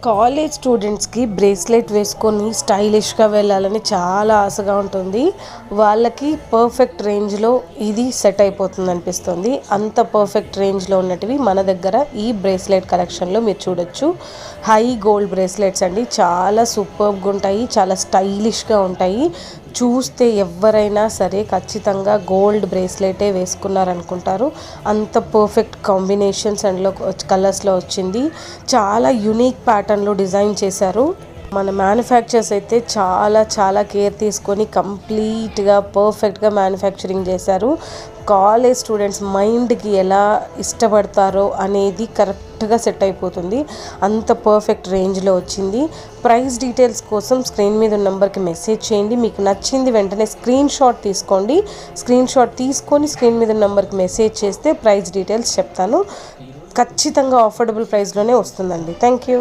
College స్టూడెంట్స్కి bracelet వేసుకొని స్టైలిష్గా వెళ్ళాలని చాలా ఆశగా ఉంటుంది. వాళ్ళకి పర్ఫెక్ట్ రేంజ్లో ఇది సెట్ అయిపోతుంది అనిపిస్తుంది. అంత పర్ఫెక్ట్ రేంజ్లో ఉన్నటివి మన దగ్గర ఈ బ్రేస్లెట్ కలెక్షన్లో మీరు చూడొచ్చు. హై గోల్డ్ బ్రేస్లెట్స్ అండి, చాలా సూపర్గా ఉంటాయి, చాలా స్టైలిష్గా ఉంటాయి. చూస్తే ఎవరైనా సరే ఖచ్చితంగా గోల్డ్ బ్రేస్లెటే వేసుకున్నారనుకుంటారు. అంత పర్ఫెక్ట్ కాంబినేషన్స్ అండ్లో కలర్స్లో వచ్చింది. చాలా యూనిక్ ప్యాటర్న్లో డిజైన్ చేశారు. మన మ్యానుఫ్యాక్చర్స్ అయితే చాలా కేర్ తీసుకొని కంప్లీట్గా పర్ఫెక్ట్గా మ్యానుఫ్యాక్చరింగ్ చేశారు. కాలేజ్ స్టూడెంట్స్ మైండ్కి ఎలా ఇష్టపడతారో అనేది కరెక్ట్గా సెట్ అయిపోతుంది. అంత పర్ఫెక్ట్ రేంజ్లో వచ్చింది. ప్రైస్ డీటెయిల్స్ కోసం స్క్రీన్ మీద ఉన్న నెంబర్కి మెసేజ్ చేయండి. మీకు నచ్చింది వెంటనే స్క్రీన్ షాట్ తీసుకోండి. స్క్రీన్ షాట్ తీసుకొని స్క్రీన్ మీద ఉన్న నెంబర్కి మెసేజ్ చేస్తే ప్రైస్ డీటెయిల్స్ చెప్తాను. ఖచ్చితంగా అఫోర్డబుల్ ప్రైస్లోనే వస్తుందండి. Thank you.